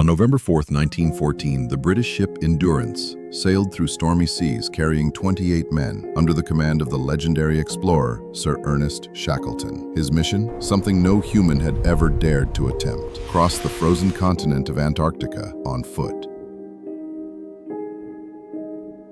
On November 4, 1914, the British ship Endurance sailed through stormy seas carrying 28 men under the command of the legendary explorer, Sir Ernest Shackleton. His mission? Something no human had ever dared to attempt: cross the frozen continent of Antarctica on foot.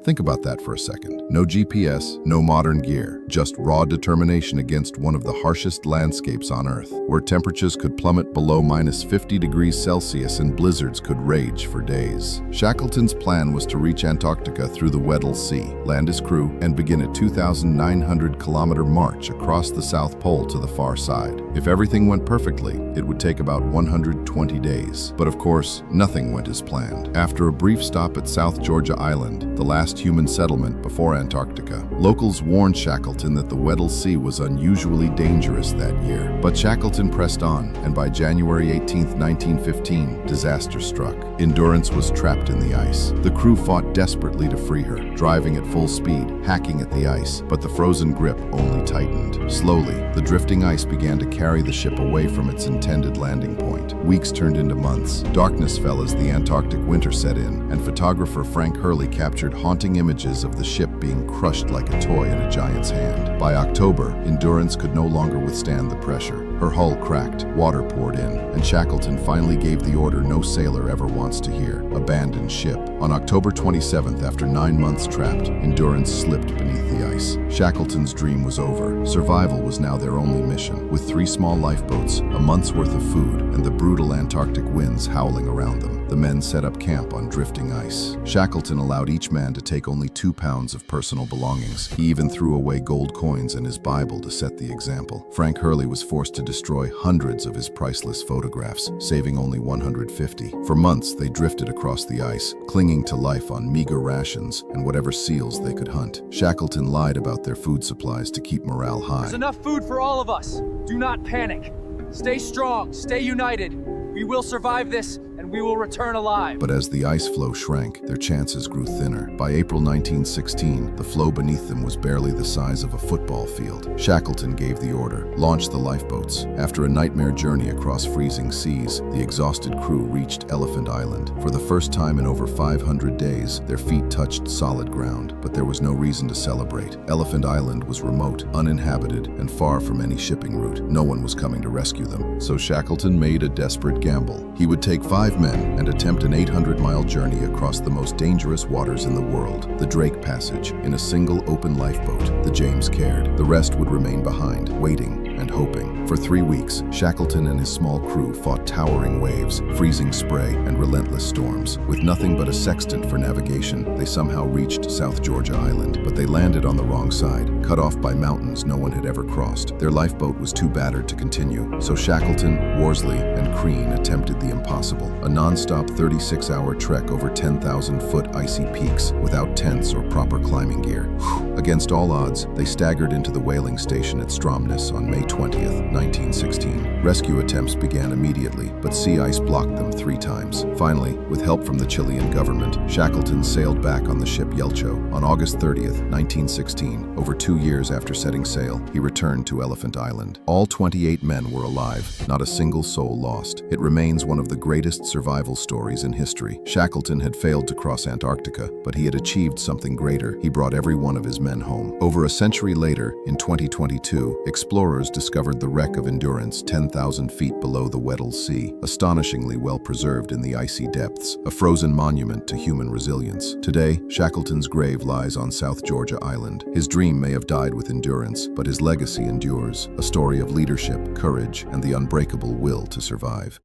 Think about that for a second. No GPS, no modern gear, just raw determination against one of the harshest landscapes on Earth, where temperatures could plummet below -50 degrees Celsius and blizzards could rage for days. Shackleton's plan was to reach Antarctica through the Weddell Sea, land his crew, and begin a 2,900-kilometer march across the South Pole to the far side. If everything went perfectly, it would take about 120 days. But of course, nothing went as planned. After a brief stop at South Georgia Island, the last human settlement before Antarctica, locals warned Shackleton that the Weddell Sea was unusually dangerous that year. But Shackleton pressed on, and by January 18, 1915, disaster struck. Endurance was trapped in the ice. The crew fought desperately to free her, driving at full speed, hacking at the ice, but the frozen grip only tightened. Slowly, the drifting ice began to carry the ship away from its intended landing point. Weeks turned into months. Darkness fell as the Antarctic winter set in, and photographer Frank Hurley captured haunting images of the ship being crushed like a toy in a giant's hand. By October, Endurance could no longer withstand the pressure. Her hull cracked, water poured in, and Shackleton finally gave the order no sailor ever wants to hear: abandon ship. On October 27th, after 9 months trapped, Endurance slipped beneath the ice. Shackleton's dream was over. Survival was now their only mission. With 3 small lifeboats, a month's worth of food, and the brutal Antarctic winds howling around them, the men set up camp on drifting ice. Shackleton allowed each man to take only 2 pounds of personal belongings. He even threw away gold coins and his Bible to set the example. Frank Hurley was forced to destroy hundreds of his priceless photographs, saving only 150. For months, they drifted across the ice, clinging to life on meager rations and whatever seals they could hunt. Shackleton lied about their food supplies to keep morale high. There's enough food for all of us. Do not panic. Stay strong, stay united. We will survive this, and we will return alive. But as the ice floe shrank, their chances grew thinner. By April 1916, the floe beneath them was barely the size of a football field. Shackleton gave the order: launch the lifeboats. After a nightmare journey across freezing seas, the exhausted crew reached Elephant Island. For the first time in over 500 days, their feet touched solid ground, but there was no reason to celebrate. Elephant Island was remote, uninhabited, and far from any shipping route. No one was coming to rescue them. So Shackleton made a desperate gamble. He would take 5 men and attempt an 800-mile journey across the most dangerous waters in the world, the Drake Passage, in a single open lifeboat, the James Caird. The rest would remain behind, waiting and hoping. For 3 weeks, Shackleton and his small crew fought towering waves, freezing spray, and relentless storms. With nothing but a sextant for navigation, they somehow reached South Georgia Island, but they landed on the wrong side, cut off by mountains no one had ever crossed. Their lifeboat was too battered to continue, so Shackleton, Worsley, and Crean attempted the impossible: a non-stop 36-hour trek over 10,000-foot icy peaks without tents or proper climbing gear. Against all odds, they staggered into the whaling station at Stromness on May 20th, 1916. Rescue attempts began immediately, but sea ice blocked them 3 times. Finally, with help from the Chilean government, Shackleton sailed back on the ship Yelcho. On August 30th, 1916, over 2 years after setting sail, he returned to Elephant Island. All 28 men were alive, not a single soul lost. It remains one of the greatest survival stories in history. Shackleton had failed to cross Antarctica, but he had achieved something greater. He brought every one of his men home. Over a century later, in 2022, explorers discovered the wreck of Endurance 10,000 feet below the Weddell Sea, astonishingly well preserved in the icy depths, a frozen monument to human resilience. Today, Shackleton's grave lies on South Georgia Island. His dream may have died with Endurance, but his legacy endures, a story of leadership, courage, and the unbreakable will to survive.